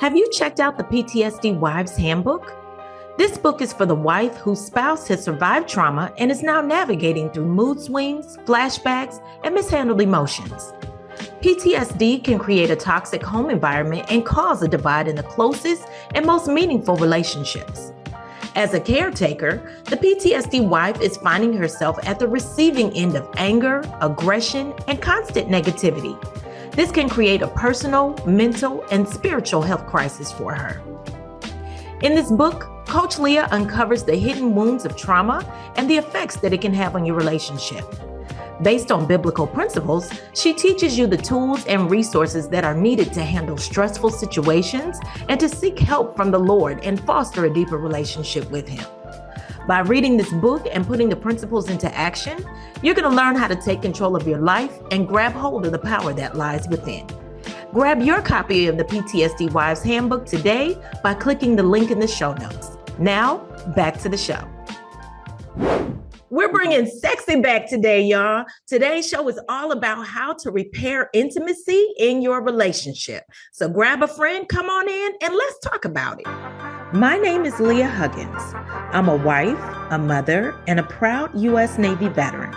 Have you checked out the PTSD Wives Handbook? This book is for the wife whose spouse has survived trauma and is now navigating through mood swings, flashbacks, and mishandled emotions. PTSD can create a toxic home environment and cause a divide in the closest and most meaningful relationships. As a caretaker, the PTSD wife is finding herself at the receiving end of anger, aggression, and constant negativity. This can create a personal, mental, and spiritual health crisis for her. In this book, Coach Leah uncovers the hidden wounds of trauma and the effects that it can have on your relationship. Based on biblical principles, she teaches you the tools and resources that are needed to handle stressful situations and to seek help from the Lord and foster a deeper relationship with Him. By reading this book and putting the principles into action, you're going to learn how to take control of your life and grab hold of the power that lies within. Grab your copy of the PTSD Wives Handbook today by clicking the link in the show notes. Now, back to the show. We're bringing sexy back today, y'all. Today's show is all about how to repair intimacy in your relationship. So grab a friend, come on in, and let's talk about it. My name is Leah Huggins. I'm a wife, a mother, and a proud U.S. Navy veteran.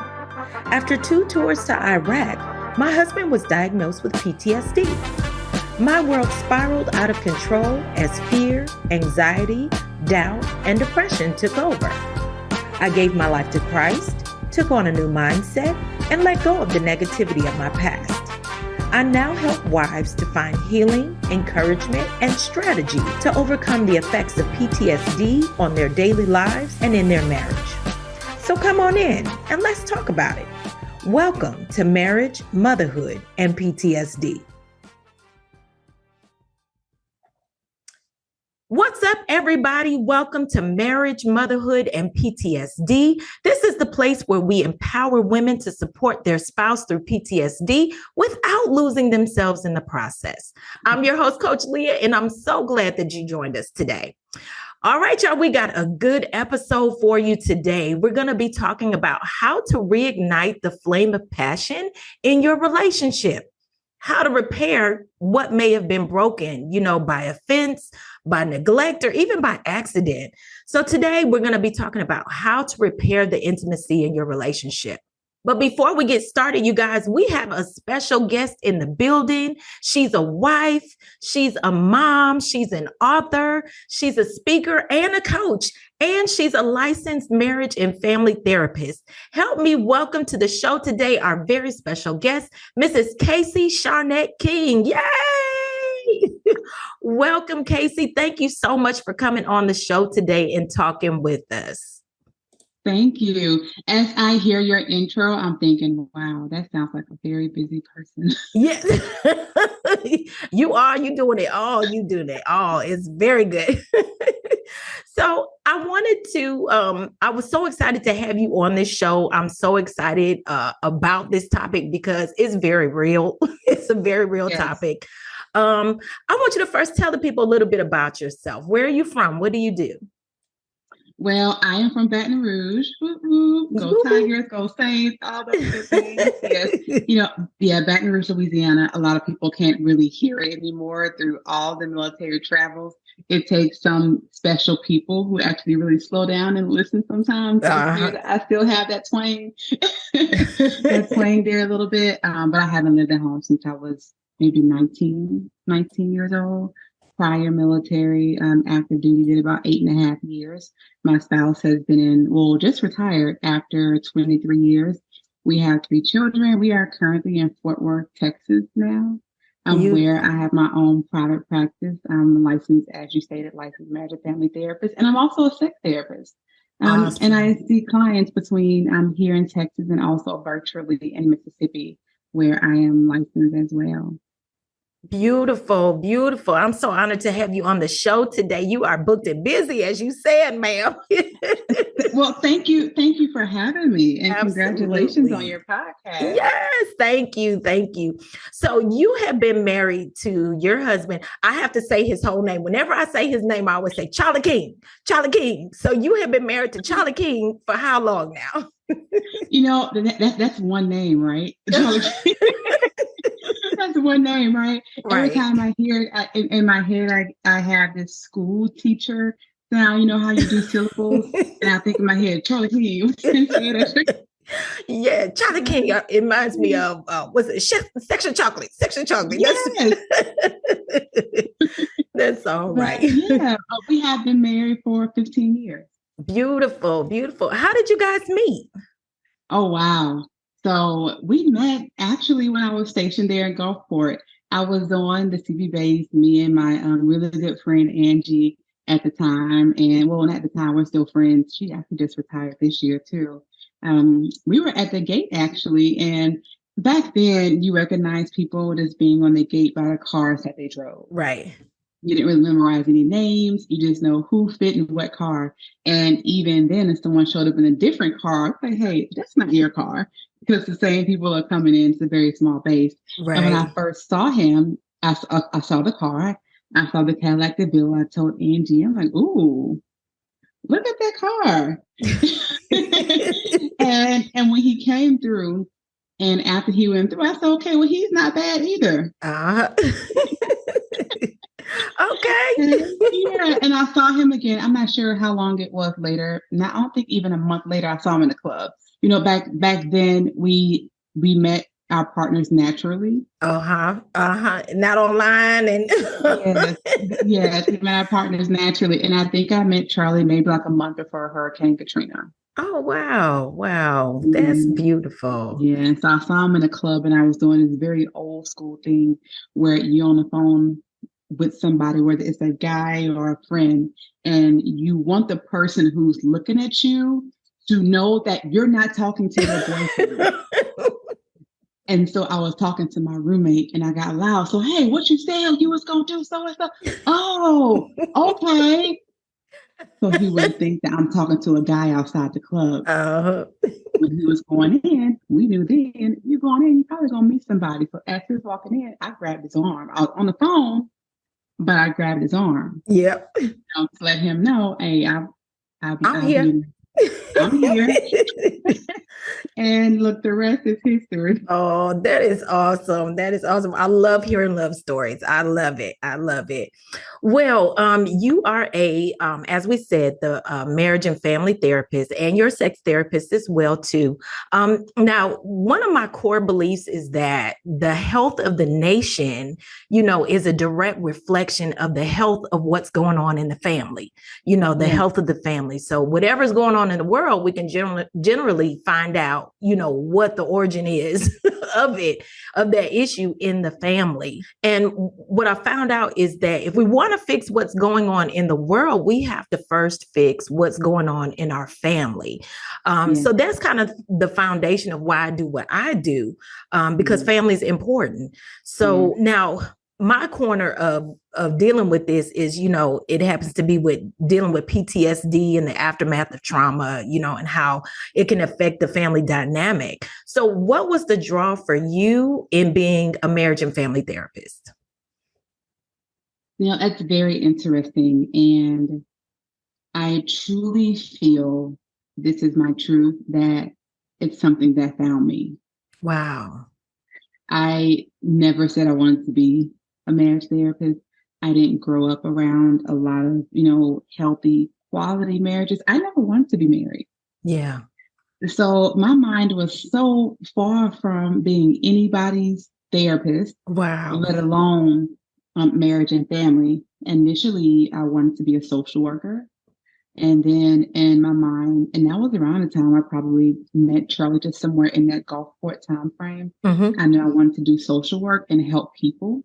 After 2 tours to Iraq, my husband was diagnosed with PTSD. My world spiraled out of control as fear, anxiety, doubt, and depression took over. I gave my life to Christ, took on a new mindset, and let go of the negativity of my past. I now help wives to find healing, encouragement, and strategy to overcome the effects of PTSD on their daily lives and in their marriage. So come on in and let's talk about it. Welcome to Marriage, Motherhood, and PTSD. What's up, everybody? Welcome to Marriage, Motherhood, and PTSD. This is the place where we empower women to support their spouse through PTSD without losing themselves in the process. I'm your host, Coach Leah, and I'm so glad that you joined us today. All right, y'all, we got a good episode for you today. We're going to be talking about how to reignite the flame of passion in your relationship. How to repair what may have been broken, by offense, by neglect, or even by accident. So today we're going to be talking about how to repair the intimacy in your relationship. But before we get started, you guys, we have a special guest in the building. She's a wife, she's a mom, she's an author, she's a speaker and a coach, and she's a licensed marriage and family therapist. Help me welcome to the show today our very special guest, Mrs. Kasey King. Yay! Welcome, Kasey. Thank you so much for coming on the show today and talking with us. Thank you. As I hear your intro, I'm thinking, wow, that sounds like a very busy person. Yes, you are. You doing it all. You doing it all. It's very good. So I wanted to, I was so excited to have you on this show. I'm so excited about this topic because it's very real. It's a very real topic. I want you to first tell the people a little bit about yourself. Where are you from? What do you do? Well, I am from Baton Rouge. Go Tigers, go Saints, all those good things. Yes. Baton Rouge, Louisiana. A lot of people can't really hear it anymore through all the military travels. It takes some special people who actually really slow down and listen sometimes. I still have that twang. That twang there a little bit. But I haven't lived at home since I was maybe 19 years old. Prior military, active duty, did about 8.5 years. My spouse has been just retired after 23 years. We have 3 children. We are currently in Fort Worth, Texas now, where I have my own private practice. I'm licensed, as you stated, licensed marriage and family therapist, and I'm also a sex therapist. Awesome. And I see clients between here in Texas and also virtually in Mississippi, where I am licensed as well. Beautiful, beautiful. I'm so honored to have you on the show today. You are booked and busy, as you said, ma'am. Well, thank you. Thank you for having me, and congratulations on your podcast. Yes, thank you. Thank you. So you have been married to your husband. I have to say his whole name. Whenever I say his name, I always say Charlie King. So you have been married to Charlie King for how long now? That's one name, right? just one name, right? Every Right. time I hear it, in my head, I have this school teacher sound. You know how you do syllables, and I think in my head, Charlie King. Yeah, Charlie King. It reminds me of was it Section Chocolate? Section Chocolate. Yes, That's all but right. yeah, we have been married for 15 years. Beautiful, beautiful. How did you guys meet? Oh, wow. So we met actually when I was stationed there in Gulfport. I was on the CB base, me and my really good friend Angie at the time. And well, at the time, we're still friends. She actually just retired this year, too. We were at the gate actually. And back then, you recognize people as being on the gate by the cars that they drove. Right. You didn't really memorize any names. You just know who fit in what car. And even then, if someone showed up in a different car, I'd say, hey, that's not your car. Because the same people are coming in. It's a very small base. Right. And when I first saw him, I saw the car. I saw the Cadillac DeVille. I told Angie, I'm like, ooh, look at that car. and when he came through, and after he went through, I said, okay, well, he's not bad either. Okay. Yeah, and I saw him again. I'm not sure how long it was later. Now, I don't think even a month later I saw him in the club. You know, back then we met our partners naturally. Not online and yes, we met our partners naturally. And I think I met Charlie maybe like a month before Hurricane Katrina. Oh wow. That's beautiful. Yeah. So I saw him in a club and I was doing this very old school thing where you're on the phone with somebody, whether it's a guy or a friend, and you want the person who's looking at you to know that you're not talking to their boyfriend. And so I was talking to my roommate and I got loud. So, hey, what you said you was going to do so and so. Oh, okay. So he wouldn't think that I'm talking to a guy outside the club. When he was going in, we knew then, you're going in, you're probably going to meet somebody. So as he was walking in, I grabbed his arm. I was on the phone, but I grabbed his arm. Yep. To let him know, hey, I'm here. I'm here. And look, the rest is history. Oh, that is awesome. That is awesome. I love hearing love stories. I love it. I love it. Well, you are as we said, the marriage and family therapist, and you're a sex therapist as well, too. Now, one of my core beliefs is that the health of the nation, is a direct reflection of the health of what's going on in the family, the health of the family. So whatever's going on in the world, we can generally find out, what the origin is of that issue in the family. And what I found out is that if we want to fix what's going on in the world, we have to first fix what's going on in our family. So that's kind of the foundation of why I do what I do, because family is important. So now my corner of dealing with this is, it happens to be with dealing with PTSD and the aftermath of trauma, and how it can affect the family dynamic. So what was the draw for you in being a marriage and family therapist? That's very interesting. And I truly feel, this is my truth, that it's something that found me. Wow. I never said I wanted to be a marriage therapist. I didn't grow up around a lot of, healthy, quality marriages. I never wanted to be married. Yeah. So my mind was so far from being anybody's therapist. Wow. Let alone marriage and family. Initially, I wanted to be a social worker. And then in my mind, and that was around the time I probably met Charlie, just somewhere in that Gulfport time frame. I knew I wanted to do social work and help people.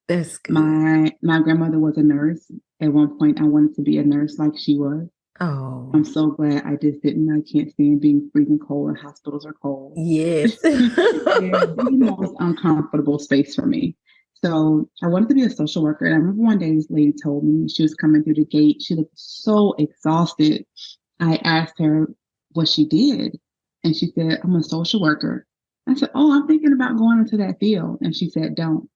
That's good. My grandmother was a nurse. At one point, I wanted to be a nurse like she was. Oh, I'm so glad I just didn't. I can't stand being freezing cold and hospitals are cold. Yes. The most uncomfortable space for me. So I wanted to be a social worker. And I remember one day this lady told me, she was coming through the gate. She looked so exhausted. I asked her what she did. And she said, I'm a social worker. I said, oh, I'm thinking about going into that field. And she said, don't.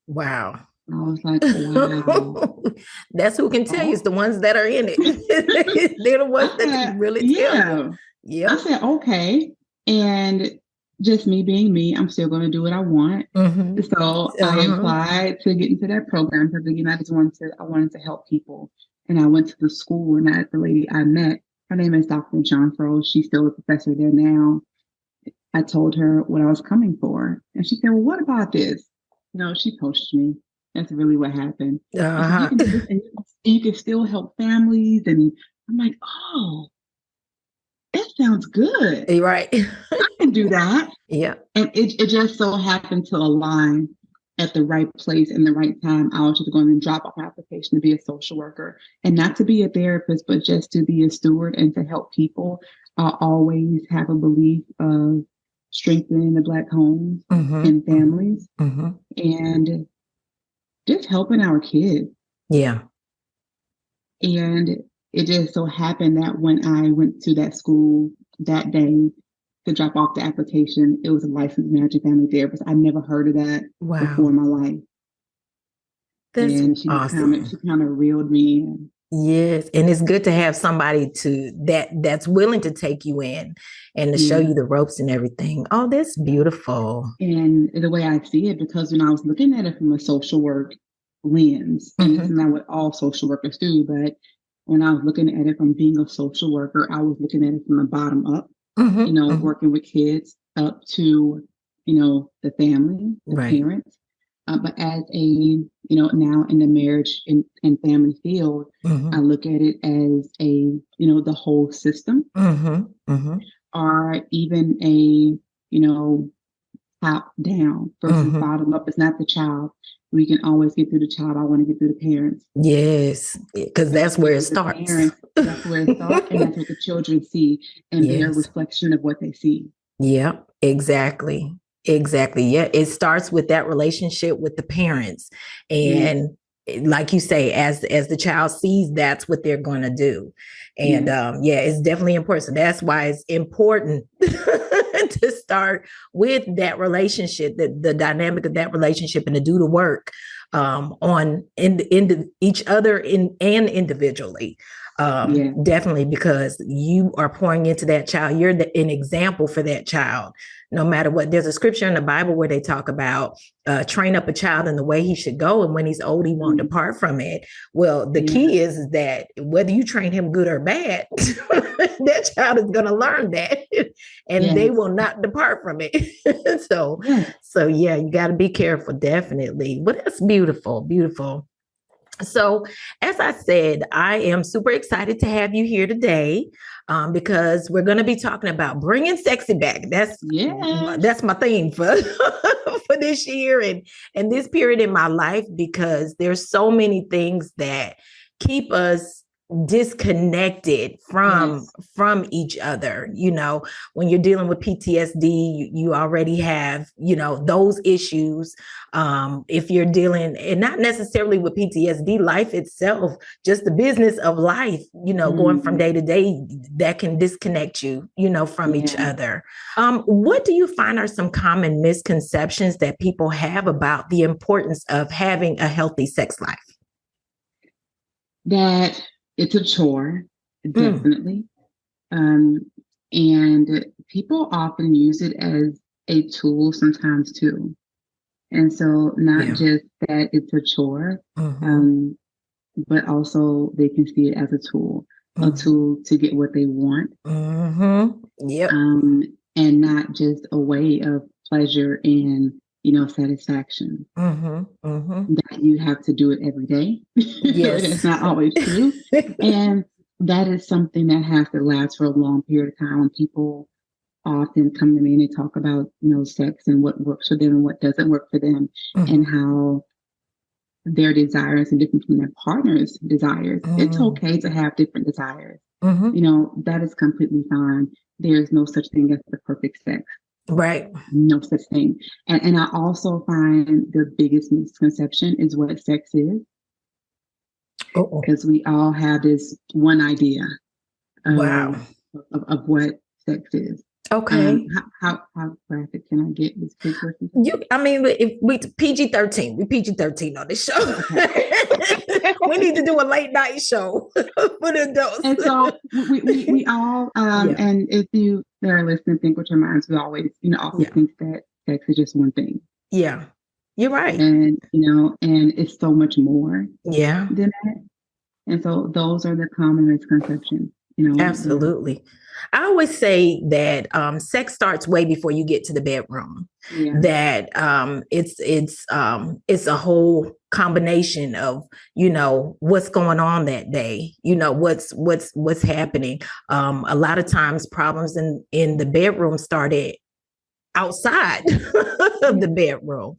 Wow. I was like, wow. That's who can tell you. It's the ones that are in it. They're the ones that can really tell you. Yeah. I said, okay. And just me being me, I'm still going to do what I want. Mm-hmm. So I Uh-huh. applied to get into that program because again, I wanted to help people. And I went to the school, and the lady I met, her name is Dr. John Fro. She's still a professor there now. I told her what I was coming for. And she said, well, what about this? She coached me. That's really what happened. She said, you Uh-huh. can do this and you can still help families. And I'm like, oh, that sounds good. You're right. I can do that. Yeah. And it just so happened to align at the right place and the right time. I was just going to drop off my application to be a social worker and not to be a therapist, but just to be a steward and to help people. I always have a belief of strengthening the Black homes Mm-hmm. and families Mm-hmm. and just helping our kids. Yeah. And it just so happened that when I went to that school that day to drop off the application, it was a licensed marriage and family therapist. I never heard of that before Wow. in my life. That's And she awesome. kind of reeled me in. Yes, and it's good to have somebody that's willing to take you in and to show Yeah. you the ropes and everything. Oh, that's beautiful. And the way I see it, because when I was looking at it from a social work lens, and this is Mm-hmm. not what all social workers do, but when I was looking at it from being a social worker, I was looking at it from the bottom up, Mm-hmm. Mm-hmm. working with kids up to, the family, the Right. parents. But as now in the marriage and family field, I Mm-hmm. look at it as the whole system, Mm-hmm. Mm-hmm. or even a top down versus Mm-hmm. bottom up. It's not the child. We can always get through the child. I want to get through the parents. Yes, because And that's where it with the starts. parents, that's where it starts, and that's what the children see, and they are a Yes. reflection of what they see. Yeah, exactly. Exactly. Yeah. It starts with that relationship with the parents. Yes, And like you say, as the child sees, that's what they're going to do. And yes, yeah, it's definitely important. So that's why it's important to start with that relationship, the dynamic of that relationship, and to do the work on in each other and individually. yeah, Definitely, because you are pouring into that child. You're an example for that child. No matter what, there's a scripture in the Bible where they talk about train up a child in the way he should go, and when he's old, he won't depart from it. Well, the yeah, key is that whether you train him good or bad, that child is going to learn that, and they yes, will not depart from it. so, yes. so yeah, you got to be careful, definitely. But that's beautiful, beautiful. So, as I said, I am super excited to have you here today because we're going to be talking about bringing sexy back. Yes. That's my theme for for this year and this period in my life, because there's so many things that keep us disconnected Yes. from each other. When you're dealing with PTSD, you already have those issues. If you're dealing, and not necessarily with PTSD, life itself, just the business of life, going from Mm, day to day, that can disconnect you, from each yeah. other. What do you find are some common misconceptions that people have about the importance of having a healthy sex life? That it's a chore, Mm, definitely. Um, and people often use it as a tool sometimes too. And so not yeah. just that it's a chore, Mm-hmm. um, but also they can see it as a Mm-hmm. tool to get what they want, Mm-hmm. Yep. um, and not just a way of pleasure and satisfaction. Mm-hmm. Mm-hmm. That you have to do it every day. It's Yes. not always true, and that is something that has to last for a long period of time. When people often come to me and they talk about sex and what works for them and what doesn't work for them, and Mm-hmm. how their desires are different from their partner's desires. It's Mm-hmm. okay to have different desires. Mm-hmm. That is completely fine. There's no such thing as the perfect sex. Right. No such thing. And I also find the biggest misconception is what sex is, Oh, because we all have this one idea wow. of what sex is. Okay. How graphic can I get this big person? I mean, if we PG-13, we PG-13 on this show. Okay. We need to do a late night show for the adults. And so we all, and if you that are listening, think with your minds, we always, often think that sex is just one thing. Yeah, you're right. And, and it's so much more than that. And so those are the common misconceptions, Absolutely. I always say that sex starts way before you get to the bedroom. Yeah. That it's a whole combination of what's going on that day, what's happening. A lot of times problems in the bedroom started outside of the bedroom.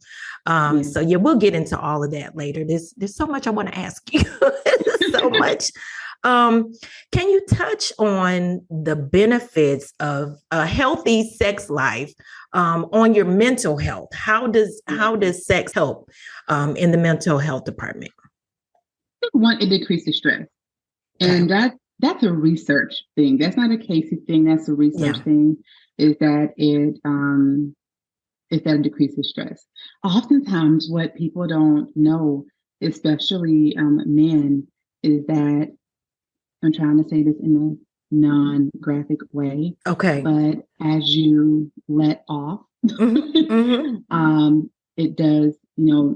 So we'll get into all of that later. There's so much I want to ask you. So much. Can you touch on the benefits of a healthy sex life on your mental health? How does sex help in the mental health department? One, it decreases stress. And that's a research thing. That's not a Kasey thing. That's a research thing. Is that it decreases stress. Oftentimes, what people don't know, especially men, is that, I'm trying to say this in a non-graphic way. Okay. But as you let off, it does,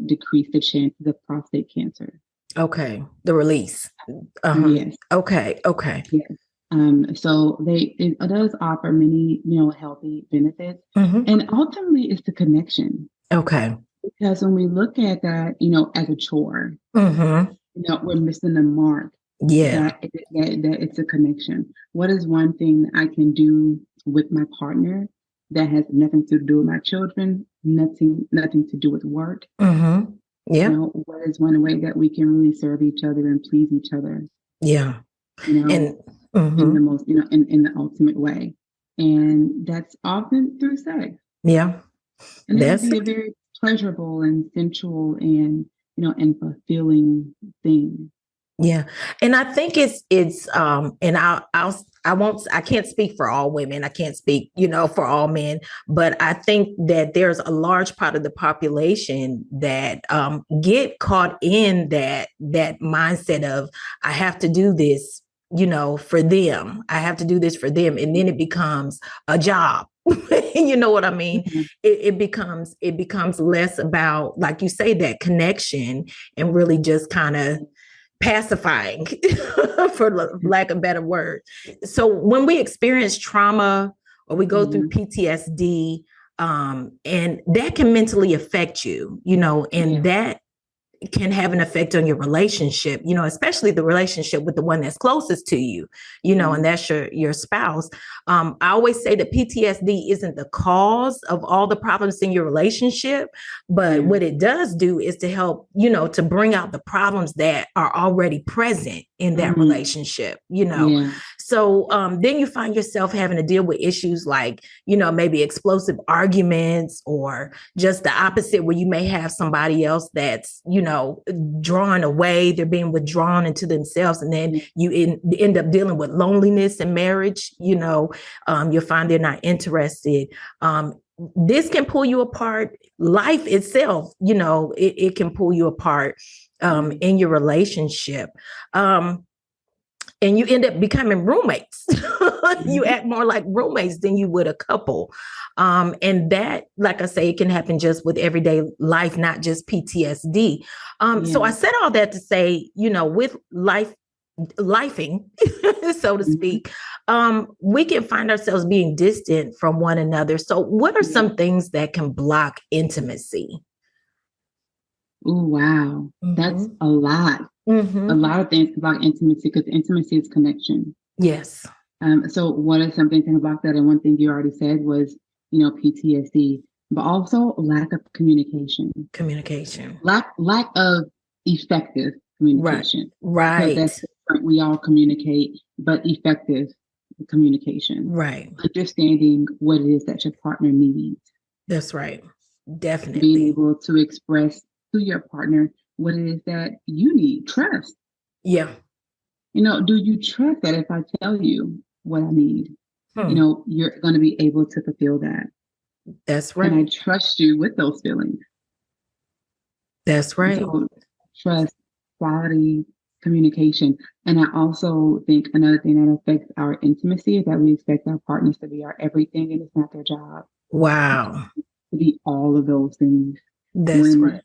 decrease the chances of prostate cancer. Okay. The release. Yes. Okay. Yes. So it does offer many, healthy benefits. And ultimately it's the connection. Okay. Because when we look at that, as a chore, we're missing the mark. Yeah. That it's a connection. What is one thing that I can do with my partner that has nothing to do with my children, nothing to do with work? Yeah. What is one way that we can really serve each other and please each other? Yeah. In the most, in the ultimate way. And that's often through sex. Yeah. And it can be a very pleasurable and sensual and, and fulfilling thing. Yeah. And I think it's and I can't speak for all women. I can't speak, for all men, but I think that there's a large part of the population that get caught in that mindset of, I have to do this, for them. I have to do this for them. And then it becomes a job. You know what I mean? It becomes less about, like you say, that connection and really just kind of pacifying, for lack of a better word. So when we experience trauma or we go through PTSD, and that can mentally affect you, and that can have an effect on your relationship, especially the relationship with the one that's closest to you, and that's your spouse. I always say that PTSD isn't the cause of all the problems in your relationship, but what it does do is to help, to bring out the problems that are already present in that relationship, So then you find yourself having to deal with issues like, maybe explosive arguments, or just the opposite, where you may have somebody else that's, drawn away, they're being withdrawn into themselves. And then you end up dealing with loneliness in marriage, you'll find they're not interested. This can pull you apart. Life itself, it can pull you apart in your relationship. And you end up becoming roommates. You act more like roommates than you would a couple. And that, like I say, it can happen just with everyday life, not just PTSD. So I said all that to say, with lifing, so to speak, we can find ourselves being distant from one another. So what are some things that can block intimacy? Oh, wow. That's a lot. A lot of things about intimacy, because intimacy is connection. Yes. So what are some things about that? And one thing you already said was, PTSD, but also lack of communication. Lack of effective communication. Right. That's we all communicate, but effective communication. Right. Understanding what it is that your partner needs. That's right. Definitely. Being able to express to your partner what it is that you need. Trust. Yeah. Do you trust that if I tell you what I need, Hmm. you're going to be able to fulfill that. That's right. And I trust you with those feelings. That's right. So trust, quality, communication. And I also think another thing that affects our intimacy is that we expect our partners to be our everything, and it's not their job Wow. to be all of those things. That's When right.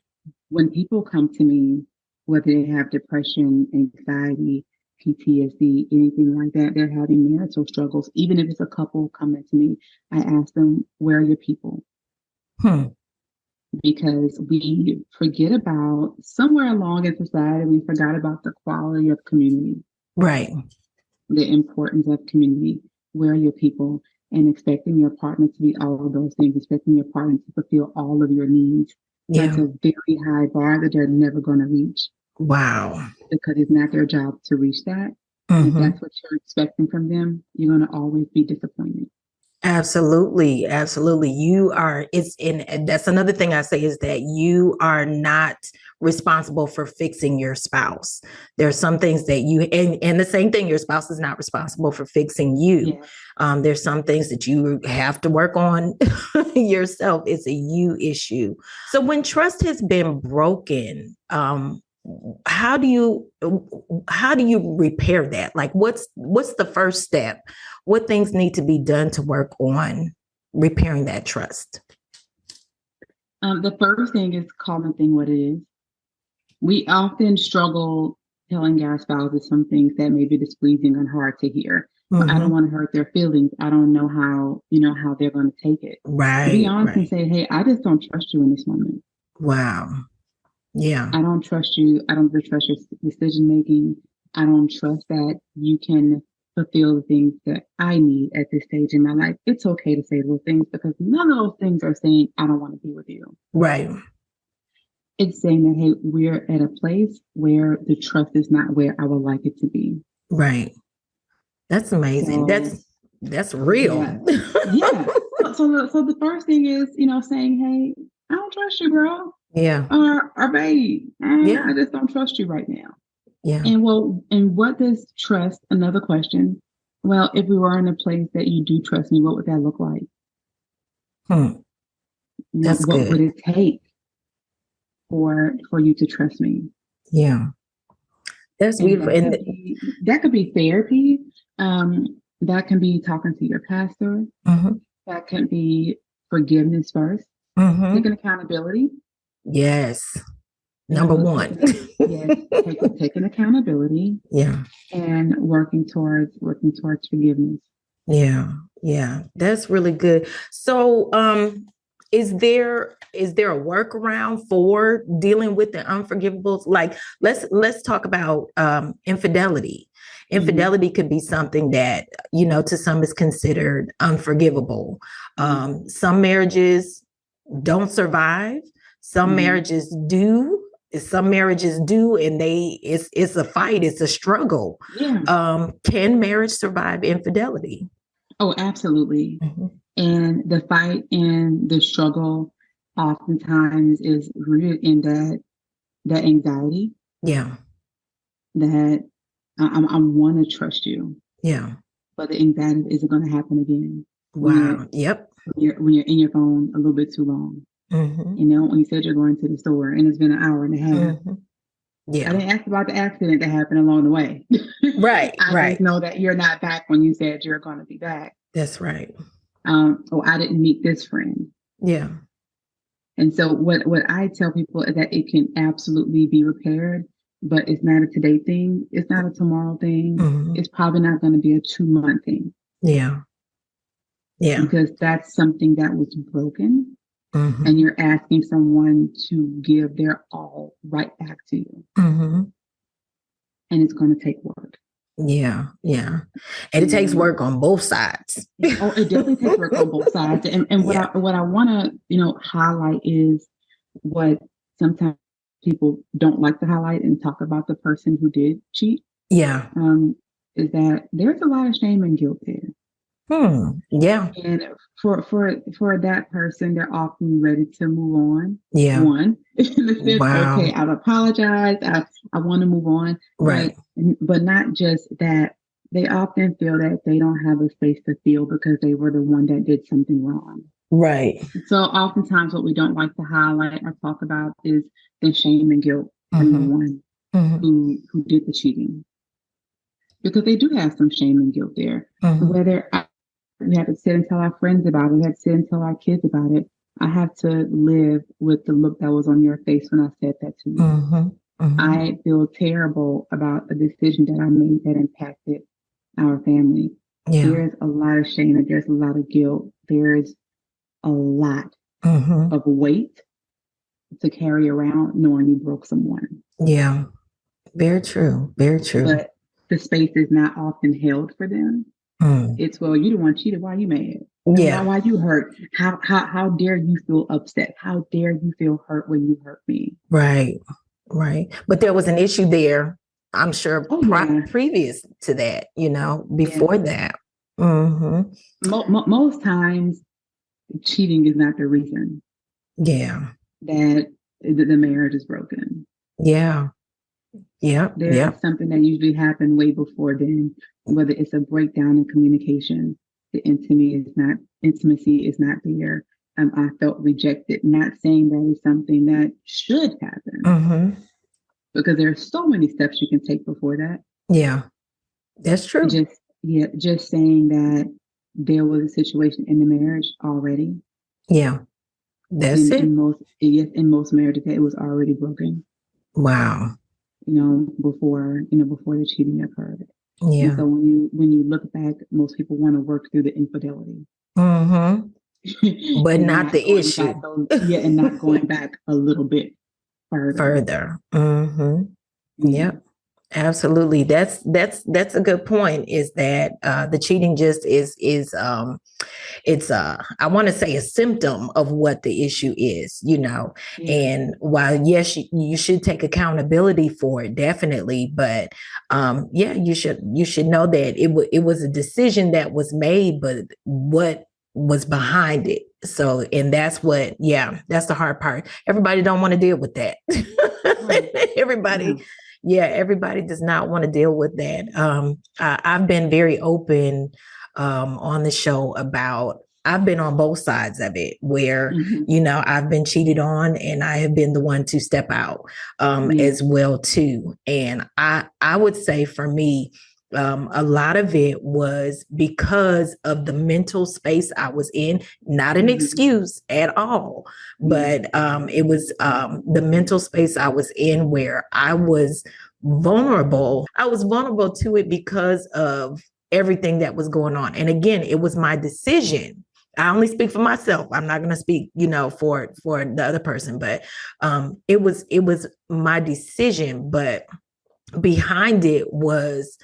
when people come to me, whether they have depression, anxiety, PTSD, anything like that, they're having marital struggles. Even if it's a couple coming to me, I ask them, where are your people? Hmm. Because we forget about somewhere along in society, we forgot about the quality of community, Right. the importance of community. Where are your people? And expecting your partner to be all of those things, expecting your partner to fulfill all of your needs. Yeah. That's a very high bar that they're never going to reach. Wow. Because it's not their job to reach that. And if that's what you're expecting from them, you're going to always be disappointed. Absolutely. Absolutely. You are, and that's another thing I say is that you are not responsible for fixing your spouse. There are some things that and the same thing, your spouse is not responsible for fixing you. Yeah. There's some things that you have to work on yourself. It's a you issue. So when trust has been broken, how do you repair that? Like what's the first step? What things need to be done to work on repairing that trust? The first thing is calling thing what it is. We often struggle telling our spouses some things that may be displeasing and hard to hear. But I don't want to hurt their feelings. I don't know how they're going to take it. Right. Be honest and Right. say, hey, I just don't trust you in this moment. Wow. Yeah. I don't trust you. I don't trust your decision making. I don't trust that you can fulfill the things that I need at this stage in my life. It's okay to say those things because none of those things are saying I don't want to be with you. Right. It's saying that, hey, we're at a place where the trust is not where I would like it to be. Right. That's amazing. So, that's real. Yeah. So the first thing is, saying, hey, I don't trust you, girl. Yeah. Or babe, I just don't trust you right now. Yeah. And what does trust? Another question. Well, if we were in a place that you do trust me, what would that look like? That's what good. would it take for you to trust me? Yeah. That's beautiful. And that could be therapy. That can be talking to your pastor. That can be forgiveness first. Taking accountability. Yes. Number one. Taking accountability. Yeah. And working towards forgiveness. Yeah. Yeah. That's really good. So is there a workaround for dealing with the unforgivables? Like let's talk about infidelity. Infidelity could be something that, to some is considered unforgivable. Some marriages don't survive. Some marriages do. Some marriages do, and it's a fight. It's a struggle. Yeah. Can marriage survive infidelity? Oh, absolutely. And the fight and the struggle oftentimes is rooted in that anxiety. Yeah. That I want to trust you. Yeah. But the anxiety isn't going to happen again. Wow. Yep. When you're in your phone a little bit too long. When you said you're going to the store and it's been an hour and a half. Yeah. I didn't ask about the accident that happened along the way. Right. I just know that you're not back when you said you're going to be back. That's right. I didn't meet this friend. Yeah. And so what I tell people is that it can absolutely be repaired, but it's not a today thing. It's not a tomorrow thing. It's probably not going to be a 2-month thing. Yeah. Yeah. Because that's something that was broken. And you're asking someone to give their all right back to you. And it's going to take work. Yeah. Yeah. And it takes work on both sides. Oh, it definitely takes work on both sides. And what I want to, highlight is what sometimes people don't like to highlight and talk about the person who did cheat. Yeah. Is that there's a lot of shame and guilt there. Yeah. And for that person, they're often ready to move on. Yeah. One, wow. Okay, I've apologized. I want to move on. Right. But not just that, they often feel that they don't have a space to feel because they were the one that did something wrong. Right. So oftentimes what we don't like to highlight or talk about is the shame and guilt from the Mm-hmm. one Mm-hmm. who did the cheating. Because they do have some shame and guilt there. Mm-hmm. Whether we have to sit and tell our friends about it, we have to sit and tell our kids about it. I have to live with the look that was on your face when I said that to you. Mm-hmm. Mm-hmm. I feel terrible about a decision that I made that impacted our family. Yeah. There's a lot of shame and there's a lot of guilt. There's a lot Mm-hmm. of weight to carry around knowing you broke someone. Yeah. Very true. Very true. But the space is not often held for them. It's, well, you the one cheated. Why you mad? Yeah. Why you hurt? How dare you feel upset? How dare you feel hurt when you hurt me? Right. Right. But there was an issue there, I'm sure, Yeah. previous to that, before that. Mm-hmm. Most times, cheating is not the reason. Yeah. That the marriage is broken. Yeah. Yeah. There's something that usually happened way before then, whether it's a breakdown in communication, the intimacy is not there. I felt rejected. Not saying that is something that should happen, Mm-hmm. because there are so many steps you can take before that. Yeah, that's true. Just saying that there was a situation in the marriage already. Yeah, that's it. In most marriages, it was already broken. Wow. Before the cheating occurred. Yeah. And so when you look back, most people want to work through the infidelity. Mm-hmm. But not the issue. And not going back a little bit further. Mm-hmm. Yep. Absolutely. That's a good point, is that the cheating just is it's I want to say a symptom of what the issue is, and while yes, you should take accountability for it, definitely, but you should know that it was a decision that was made, but what was behind it. So, and that's that's the hard part. Everybody don't want to deal with that. Everybody. Yeah, everybody does not want to deal with that. I've been very open on the show about, I've been on both sides of it, where, I've been cheated on and I have been the one to step out as well too. And I would say for me, a lot of it was because of the mental space I was in, not an excuse at all, but it was the mental space I was in where I was vulnerable. I was vulnerable to it because of everything that was going on. And again, it was my decision. I only speak for myself. I'm not going to speak, for the other person, but it was my decision. But behind it was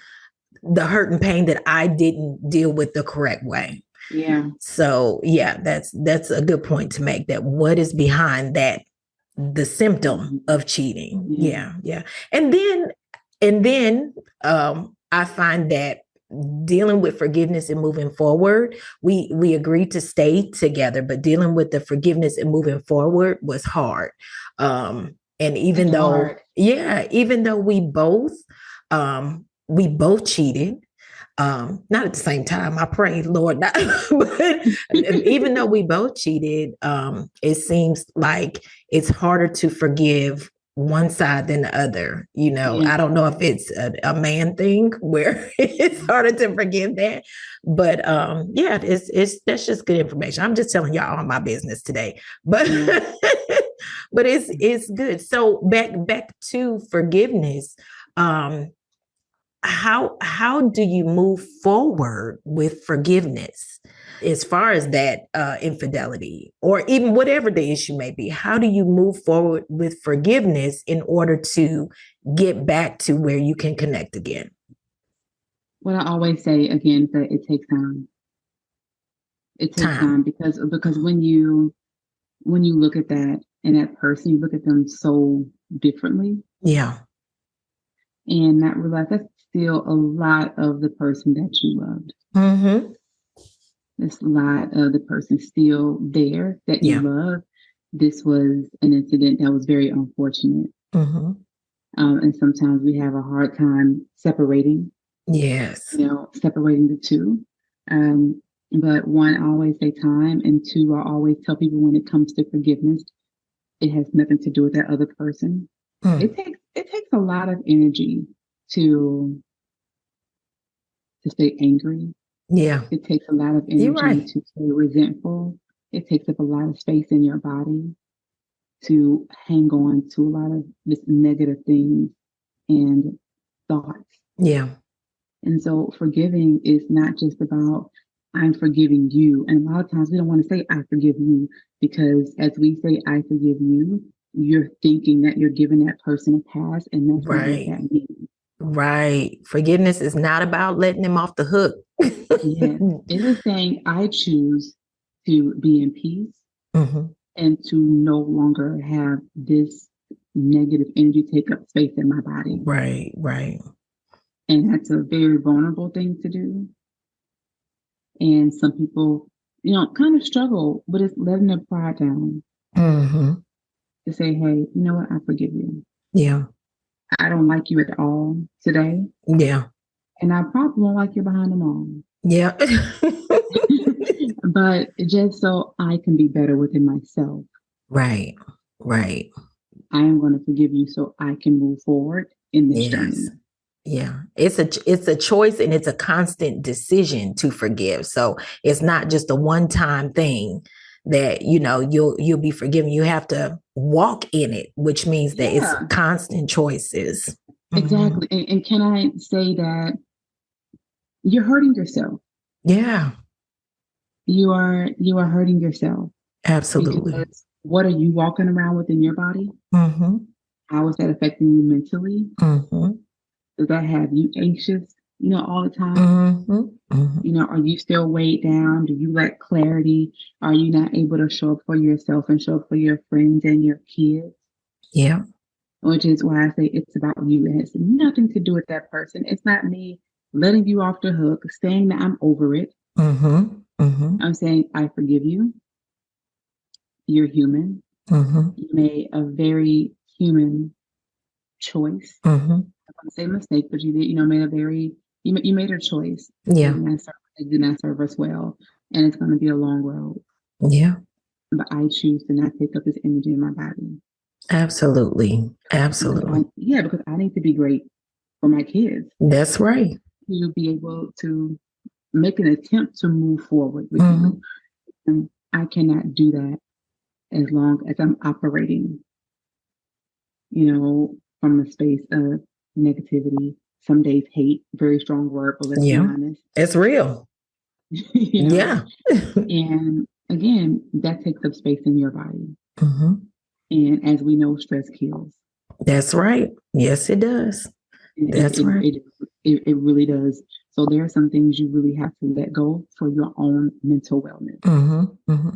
the hurt and pain that I didn't deal with the correct way. Yeah. So that's a good point to make, that what is behind that, the symptom of cheating. Yeah. And then I find that dealing with forgiveness and moving forward, we agreed to stay together, but dealing with the forgiveness and moving forward was hard. And even though we both cheated, not at the same time, I pray, Lord, not, but even though we both cheated, it seems like it's harder to forgive one side than the other. I don't know if it's a man thing where it's harder to forgive that, but that's just good information. I'm just telling y'all all my business today, but but it's good. So back to forgiveness. How do you move forward with forgiveness as far as that infidelity, or even whatever the issue may be? How do you move forward with forgiveness in order to get back to where you can connect again? What I always say again is that it takes time. It takes time because when you look at that and that person, you look at them so differently. Yeah. And not realize that's still a lot of the person that you loved. Mm-hmm. There's a lot of the person still there that you love. This was an incident that was very unfortunate. And sometimes we have a hard time separating Yes. Separating the two. But one, I always say time, and two, I always tell people when it comes to forgiveness, it has nothing to do with that other person. Mm. It takes a lot of energy to stay angry. Yeah. It takes a lot of You're energy right. to stay resentful. It takes up a lot of space in your body to hang on to a lot of this negative things and thoughts. Yeah. And so forgiving is not just about, I'm forgiving you. And a lot of times we don't want to say, I forgive you, because as we say, I forgive you, you're thinking that you're giving that person a pass. And that's not what Right. that means. Right. Forgiveness is not about letting them off the hook. Yes. It is saying, I choose to be in peace Mm-hmm. and to no longer have this negative energy take up space in my body. Right. Right. And that's a very vulnerable thing to do. And some people, kind of struggle with just letting their pride down Mm-hmm. to say, hey, you know what? I forgive you. Yeah. I don't like you at all today. Yeah. And I probably won't like you behind them all. Yeah. But just so I can be better within myself, Right. Right. I am going to forgive you so I can move forward in this Yes. journey. Yeah. It's a choice, and it's a constant decision to forgive. So it's not just a one-time thing that, you'll be forgiven. You have to walk in it, which means that it's Yeah, constant choices. Mhm. exactly. And can I say that you're hurting yourself? Yeah, You are hurting yourself, absolutely. because what are you walking around with in your body? Mm-hmm. How is that affecting you mentally? Mm-hmm. Does that have you anxious, all the time? Mm-hmm. Mm-hmm. Are you still weighed down? Do you lack clarity? Are you not able to show up for yourself and show up for your friends and your kids? Yeah. Which is why I say it's about you. It has nothing to do with that person. It's not me letting you off the hook, saying that I'm over it. Mm-hmm. Mm-hmm. I'm saying I forgive you. You're human. Mm-hmm. You made a very human choice. Mm-hmm. I want to say mistake, but you did, made a very, you made a choice. Yeah. It did not serve us well. And it's going to be a long road. Yeah. But I choose to not take up this energy in my body. Absolutely. Absolutely. Because I need to be great for my kids. That's right. To be able to make an attempt to move forward with Mm-hmm. you. And I cannot do that as long as I'm operating, from a space of negativity. Some days hate, very strong word, but let's be Yeah. honest. It's real. you know, Yeah. and again, that takes up space in your body. Mm-hmm. And as we know, stress kills. That's right. Yes, it does. That's It, right. it, it, it really does. So there are some things you really have to let go for your own mental wellness. Mm-hmm. Mm-hmm.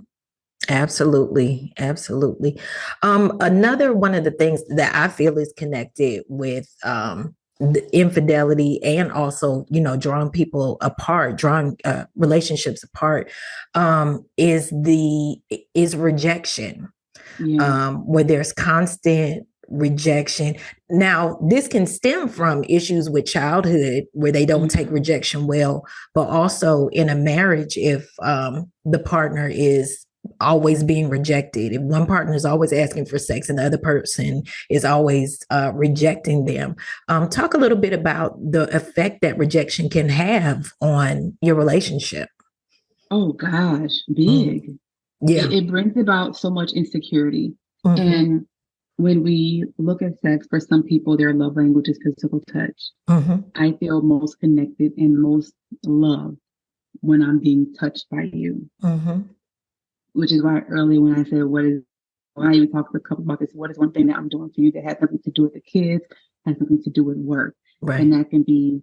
Absolutely. Absolutely. Another one of the things that I feel is connected with the infidelity, and also, drawing people apart, drawing relationships apart, is rejection. Yeah. Where there's constant rejection. Now, this can stem from issues with childhood where they don't take rejection well, but also in a marriage, if the partner is always being rejected, if one partner is always asking for sex and the other person is always rejecting them. Talk a little bit about the effect that rejection can have on your relationship. Oh gosh, Mm. big. Yeah. It brings about so much insecurity. Mm-hmm. And when we look at sex, for some people, their love language is physical touch. Mm-hmm. I feel most connected and most loved when I'm being touched by you, Mm-hmm. which is why earlier when I said, when I even talked to a couple about this, what is one thing that I'm doing for you that has nothing to do with the kids, has nothing to do with work. Right. And that can be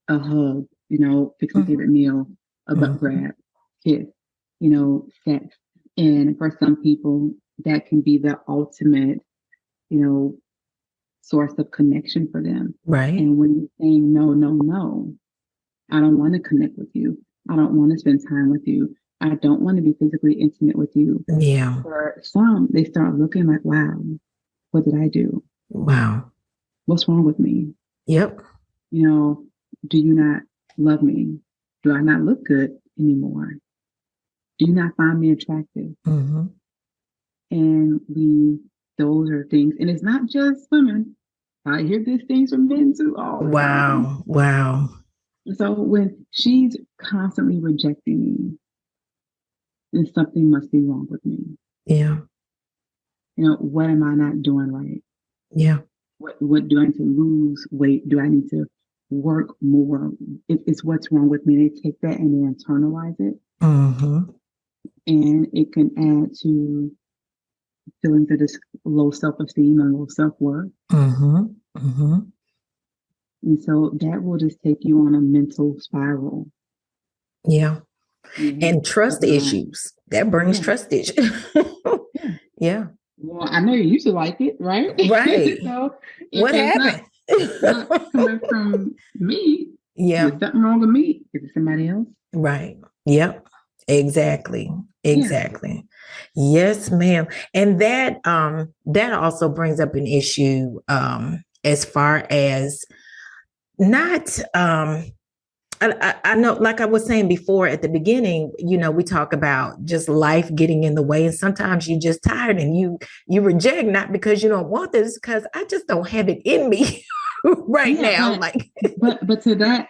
a hug, fixing a favorite meal, a butt grab, kiss, sex. And for some people, that can be the ultimate, source of connection for them. Right. And when you're saying, no, no, no, I don't want to connect with you. I don't want to spend time with you. I don't want to be physically intimate with you. Yeah. For some, they start looking like, wow, what did I do? Wow. What's wrong with me? Yep. do you not love me? Do I not look good anymore? Do you not find me attractive? Mm-hmm. And those are things, and it's not just women. I hear these things from men too all the time. Wow. So when she's constantly rejecting me, then something must be wrong with me. Yeah. What am I not doing right? Yeah. What do I need to lose weight? Do I need to work more? It's what's wrong with me. They take that and they internalize it. Mm-hmm. And it can add to feelings of this low self-esteem and low self-worth. Mm-hmm. Mm-hmm. And so that will just take you on a mental spiral. Yeah. Mm-hmm. And trust issues. That brings trust issues. Yeah. Well, I know you used to like it, right? Right. So what happened? It's not coming from me. Yeah. There's something wrong with me. Is it somebody else? Right. Yep. Exactly. Yes, ma'am. And that also brings up an issue as far as not I know, like I was saying before at the beginning, we talk about just life getting in the way. And sometimes you're just tired and you reject, not because you don't want this, because I just don't have it in me right now. But to that,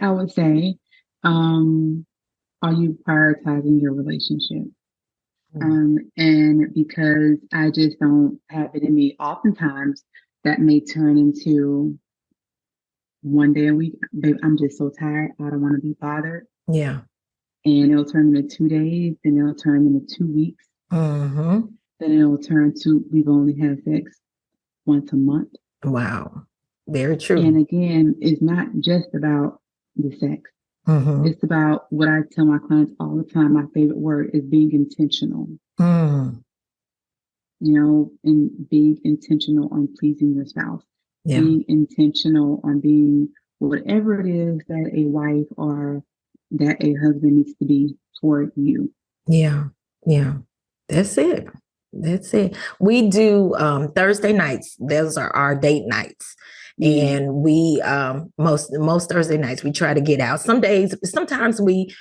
I would say, are you prioritizing your relationship? And because I just don't have it in me, oftentimes that may turn into one day a week, babe, I'm just so tired. I don't want to be bothered. Yeah. And it'll turn into 2 days, then it'll turn into 2 weeks. Mm-hmm. Then it'll turn to we've only had sex once a month. Wow. Very true. And again, it's not just about the sex. Mm-hmm. It's about what I tell my clients all the time. My favorite word is being intentional. Mm. And being intentional on pleasing your spouse. Yeah. Being intentional on being whatever it is that a wife or that a husband needs to be toward you. Yeah. Yeah. That's it. We do Thursday nights. Those are our date nights. And we most Thursday nights we try to get out. Sometimes we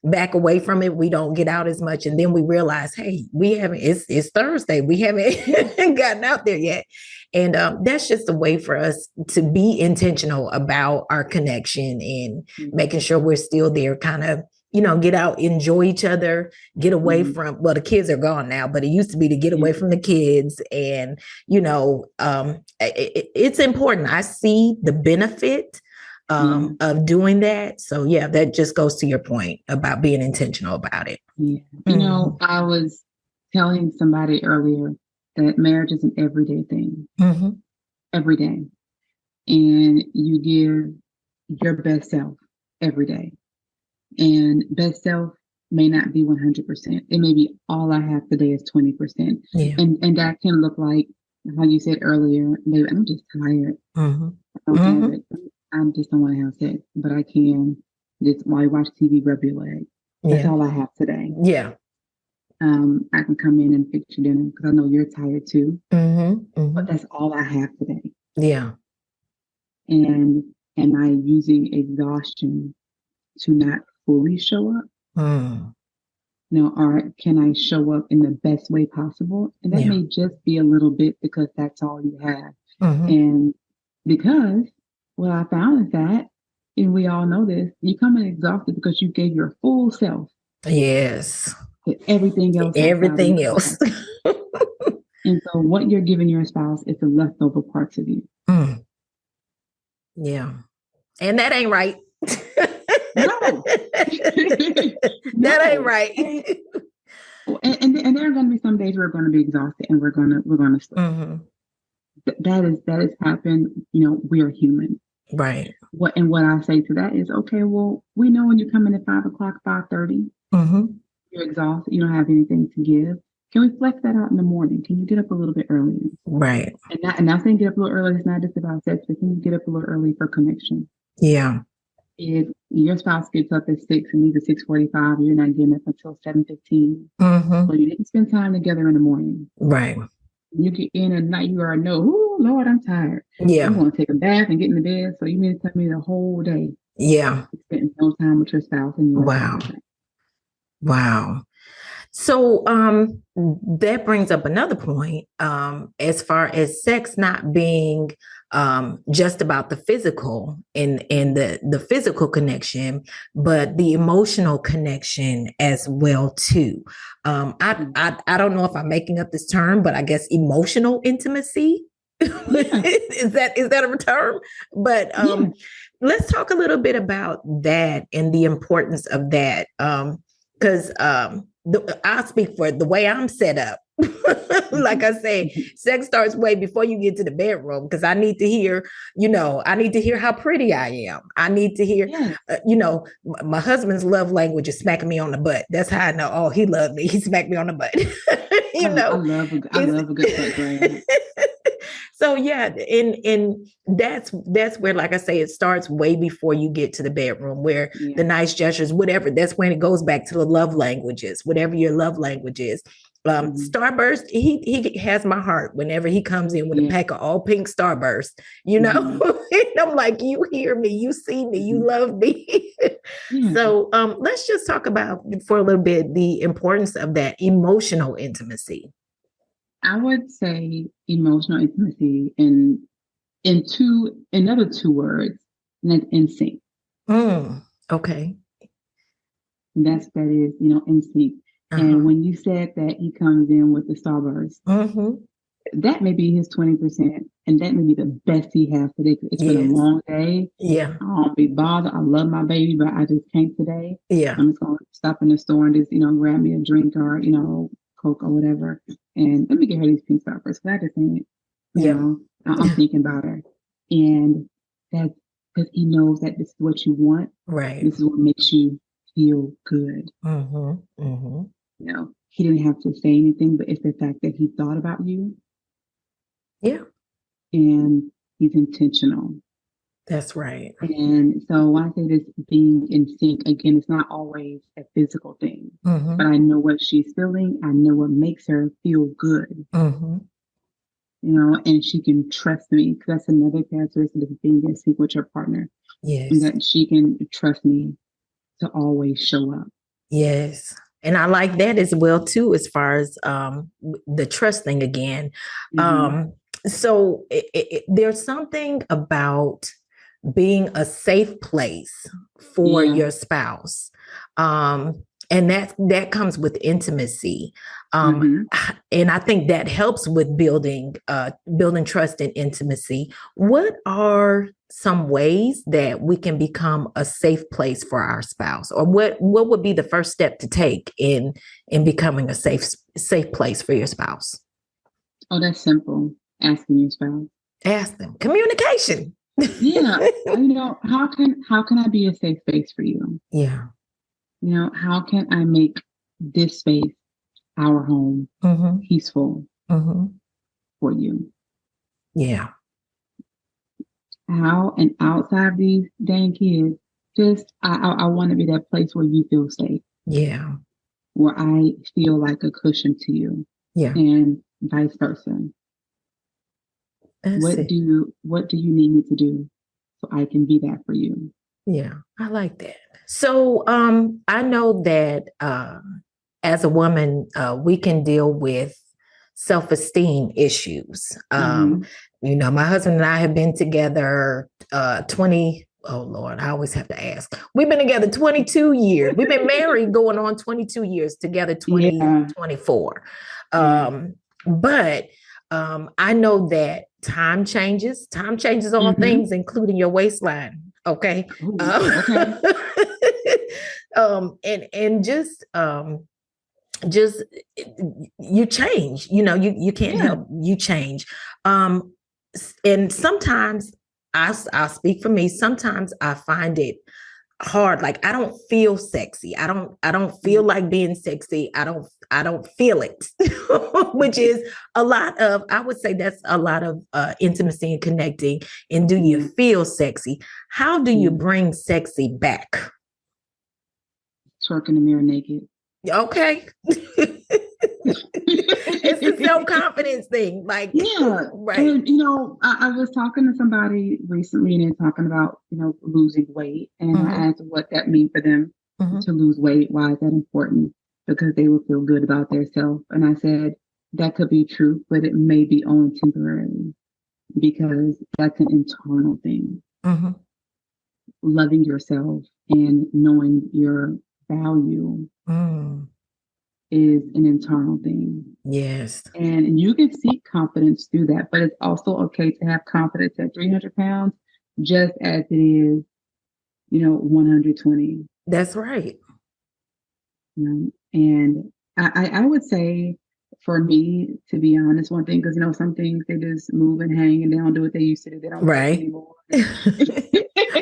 back away from it. We don't get out as much, and then we realize, hey, it's Thursday. We haven't gotten out there yet. And that's just a way for us to be intentional about our connection and making sure we're still there, kind of, get out, enjoy each other, get away from, well, the kids are gone now, but it used to be to get away from the kids. And, it's important. I see the benefit of doing that. So yeah, that just goes to your point about being intentional about it. Yeah. I was telling somebody earlier that marriage is an everyday thing. Mm-hmm. Every day. And you give your best self every day. And best self may not be 100%. It may be all I have today is 20%. Yeah. And that can look like how you said earlier, maybe I'm just tired. Mm-hmm. I don't have it. I just don't want to have sex, but I can just while you watch TV, rub your leg. That's all I have today. Yeah. I can come in and fix your dinner because I know you're tired too. But that's all I have today. Yeah. And am I using exhaustion to not fully show up? Or can I show up in the best way possible? And that may just be a little bit because that's all you have. And because what I found is that, and we all know this, you come in exhausted because you gave your full self. Yes. To everything else. Everything else. And so what you're giving your spouse is the leftover parts of you. Yeah. And that ain't right. No. That ain't right. And there are going to be some days we're going to be exhausted and we're going to sleep. That has happened. We are human. Right. What I say to that is, okay, well, we know when you come in at 5 o'clock, 5:30, you're exhausted. You don't have anything to give. Can we flex that out in the morning? Can you get up a little bit earlier? Right. And not saying get up a little early is not just about sex, but can you get up a little early for connection? Yeah. If your spouse gets up at 6 and leaves at 6:45, you're not getting up until 7:15. So you didn't spend time together in the morning. Right. You get in at night, you already know, oh, Lord, I'm tired. Yeah. I'm going to take a bath and get in the bed. So you mean to tell me the whole day Yeah. you spent no time with your spouse and you Wow. Wow. So that brings up another point, as far as sex not being just about the physical and the physical connection, but the emotional connection as well too. I don't know if I'm making up this term, but I guess emotional intimacy. Yeah. Is that a term? But Yeah. let's talk a little bit about that and the importance of that. Because I'll speak for the way I'm set up. Like I say, sex starts way before you get to the bedroom, because I need to hear, I need to hear how pretty I am. I need to hear, my husband's love language is smacking me on the butt. That's how I know, oh, he loved me. He smacked me on the butt. I love a good butt grab. So yeah, and that's where, like I say, it starts way before you get to the bedroom, where the nice gestures, whatever, that's when it goes back to the love languages, whatever your love language is. Starburst, he has my heart whenever he comes in with a pack of all pink Starburst, and I'm like, you hear me, you see me, you love me. So let's just talk about, for a little bit, the importance of that emotional intimacy. I would say emotional intimacy in another two words, and that's instinct. Okay. That is, instinct. And when you said that he comes in with the Starburst, that may be his 20%, and that may be the best he has today. It's been a long day. Yeah. I don't be bothered. I love my baby, but I just can't today. Yeah. I'm just going to stop in the store and just, grab me a drink or, Coke or whatever. And let me get her these pink Starbursts. Because I just ain't, I'm thinking about her. And that's because he knows that this is what you want. Right. This is what makes you feel good. He didn't have to say anything, but it's the fact that he thought about you. Yeah. And he's intentional. That's right. And so when I say this being in sync, again, it's not always a physical thing, but I know what she's feeling. I know what makes her feel good. And she can trust me, because that's another characteristic of being in sync with your partner. Yes. And that she can trust me to always show up. Yes. And I like that as well too, as far as the trust thing again. So there's something about being a safe place for your spouse. And that comes with intimacy. And I think that helps with building trust and intimacy. What are some ways that we can become a safe place for our spouse? Or what would be the first step to take in becoming a safe place for your spouse? Oh, that's simple. Asking your spouse. Ask them. Communication. Yeah. How can I be a safe space for you? Yeah. How can I make this space, our home, peaceful for you? Yeah. How, and outside of these dang kids, just I want to be that place where you feel safe. Yeah. Where I feel like a cushion to you. Yeah. And vice versa. What do you need me to do so I can be that for you? Yeah, I like that. So I know that as a woman, we can deal with self-esteem issues. My husband and I have been together 20. Oh Lord, I always have to ask. We've been together 22 years. We've been married going on 22 years, together 24. But I know that time changes. Time changes all things, including your waistline. Okay. And just you change. You can't help. You change. And sometimes I'll speak for me. Sometimes I find it hard. Like I don't feel sexy. I don't feel like being sexy. I don't feel it, which is a lot of, I would say that's a lot of intimacy and connecting. And do you feel sexy? How do you bring sexy back? Twerk in the mirror naked. Okay. It's a self-confidence thing. Like, yeah. right. And, I was talking to somebody recently and they're talking about, losing weight. And I asked what that means for them to lose weight. Why is that important? Because they will feel good about themselves. And I said, that could be true, but it may be only temporarily because that's an internal thing. Loving yourself and knowing your value is an internal thing. Yes. And you can seek confidence through that, but it's also okay to have confidence at 300 pounds, just as it is, 120. That's right. And I would say for me, to be honest, one thing, because, some things they just move and hang and they don't do what they used to do. They don't do it anymore.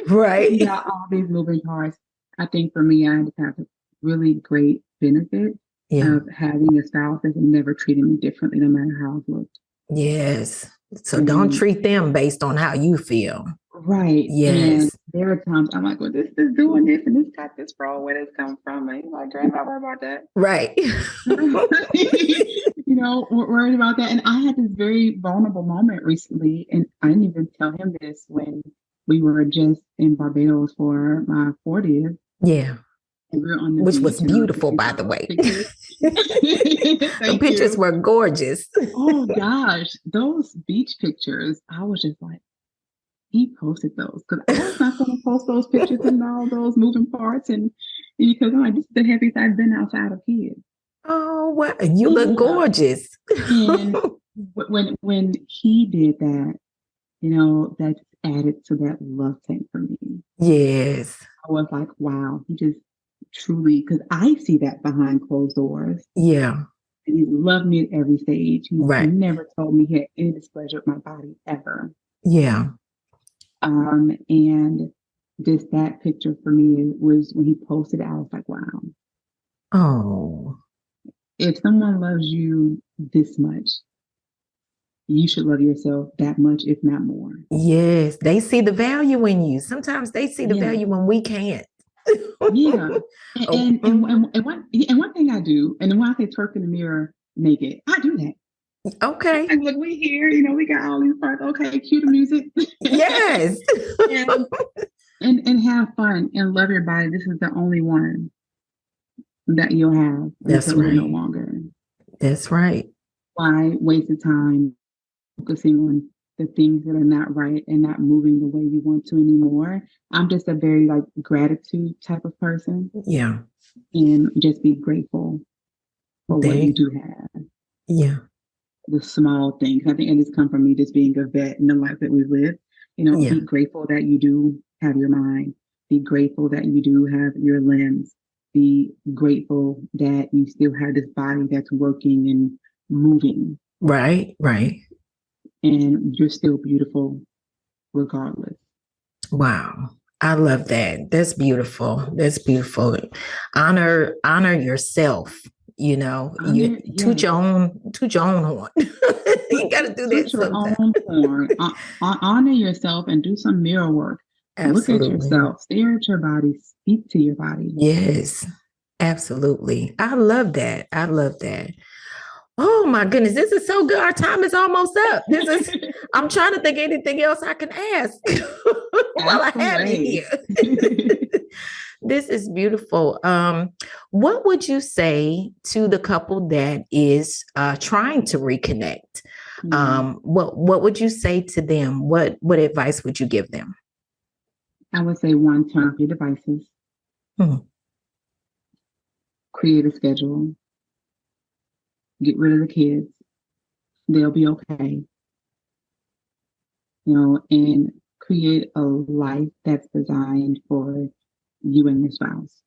Right. You got all these moving parts. I think for me, I had to have a really great benefit of having a spouse that never treated me differently, no matter how it looked. Yes. So don't treat them based on how you feel. Right. Yes. And there are times I'm like, well, this is doing this and this got this wrong. Where this come from? And he's like, girl, I'm not worried about that. Right. Worried about that. And I had this very vulnerable moment recently, and I didn't even tell him this when we were just in Barbados for my 40th. Yeah. And we were on the Which beach, was beautiful, by the way. The pictures were gorgeous. Oh gosh, those beach pictures, I was just like, he posted those because I was not going to post those pictures and all those moving parts, and because I'm like, this is the heaviest I've been outside of kids. Oh, wow. You look gorgeous. And when he did that, that added to that love tank for me. Yes. I was like, wow, he just truly, because I see that behind closed doors. Yeah. And he loved me at every stage. He never told me he had any displeasure with my body ever. Yeah. And just that picture for me was when he posted it, I was like, wow. Oh. If someone loves you this much, you should love yourself that much, if not more. Yes. They see the value in you. Sometimes they see the value when we can't. Yeah. And one thing I do, and when I say twerk in the mirror naked, I do that. Okay. Like, look, we here, we got all these parts. Okay, cue the music. Yes. and have fun and love your body. This is the only one that you'll have. That's until right. You're no longer. That's right. Why waste the time focusing on the things that are not right and not moving the way you want to anymore? I'm just a very gratitude type of person. Yeah. And just be grateful for what you do have. Yeah. The small things. I think, and this come from me just being a vet in the life that we've lived. Be grateful that you do have your mind. Be grateful that you do have your limbs. Be grateful that you still have this body that's working and moving. Right, right. And you're still beautiful regardless. Wow. I love that. That's beautiful. That's beautiful. Honor yourself. Toot your own horn. You got to do that sometimes. Honor yourself and do some mirror work. Absolutely. Look at yourself. Stare at your body. Speak to your body. Yes, absolutely. I love that. I love that. Oh my goodness, this is so good. Our time is almost up. I'm trying to think of anything else I can ask while I have you here. This is beautiful. What would you say to the couple that is trying to reconnect? What would you say to them? What advice would you give them? I would say, one, turn off your devices. Create a schedule. Get rid of the kids. They'll be okay. And create a life that's designed for you and your spouse.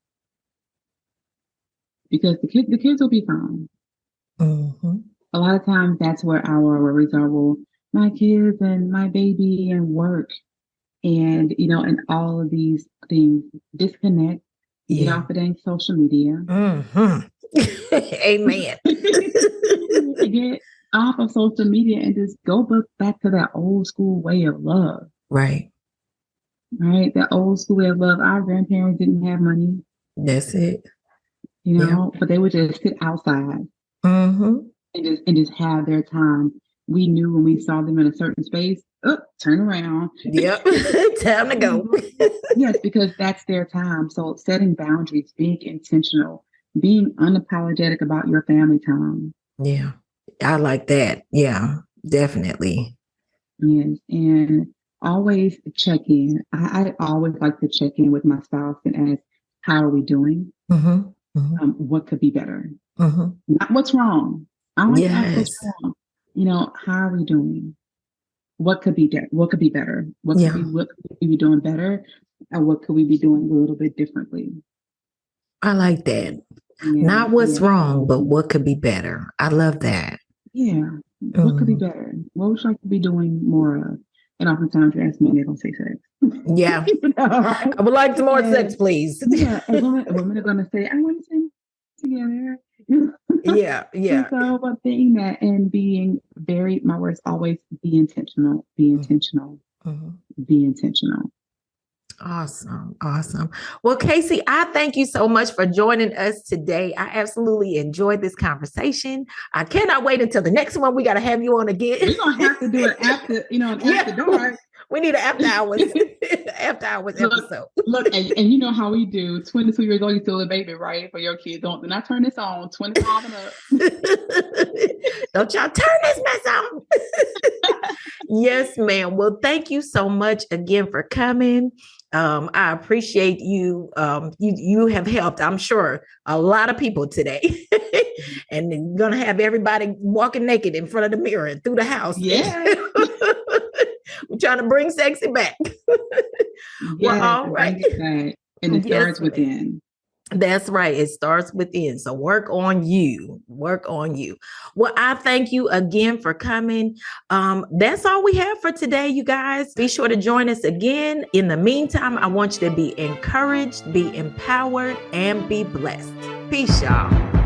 Because the kids will be fine. A lot of times that's where our worries are. Well, my kids and my baby and work and, and all of these things. Disconnect. Get off of dang social media. Amen. Get off of social media and just go back to that old school way of love. Right. Right. That old school way of love. Our grandparents didn't have money. That's it. But they would just sit outside Mm-hmm. and just have their time. We knew when we saw them in a certain space, turn around. Yep. Time to go. Yes, because that's their time. So setting boundaries, being intentional, being unapologetic about your family time. Yeah. I like that. Yeah, definitely. Yes. And always check in. I always like to check in with my spouse and ask, how are we doing? Mm-hmm. Mm-hmm. What could be better? Mm-hmm. Not what's wrong. I don't like to ask what's Yes. wrong. How are we doing? What could be what could be better? Yeah. What could we be doing better? And what could we be doing a little bit differently? I like that. Yeah, Not what's yeah, wrong, but what could be better. I love that. yeah. What could be Mm. better? What would you like to be doing more of? And oftentimes you ask men, they don't say sex. Yeah. Right? I would like some more sex, And please. yeah, and women are gonna say, I want to stay together. Yeah. And Yeah. so, but being that and being my words always be intentional, be intentional, Mm-hmm. be intentional. Awesome. Awesome. Well, Kasey, I thank you so much for joining us today. I absolutely enjoyed this conversation. I cannot wait until the next one. We got to have you on again. We're going to have to do it after, after dark. We need an after hours, episode. Look, and you know how we do. 22 years old, you're still a baby, right? For your kids, do not turn this on. 25 and up. Don't y'all turn this mess on. Yes, ma'am. Well, thank you so much again for coming. I appreciate you. You have helped, I'm sure, a lot of people today. And you're gonna have everybody walking naked in front of the mirror through the house. Yeah. We're trying to bring sexy back. Well, all right. And it starts within. That's right. It starts within. So work on you. Work on you. Well, I thank you again for coming. That's all we have for today, you guys. Be sure to join us again. In the meantime, I want you to be encouraged, be empowered, and be blessed. Peace, y'all.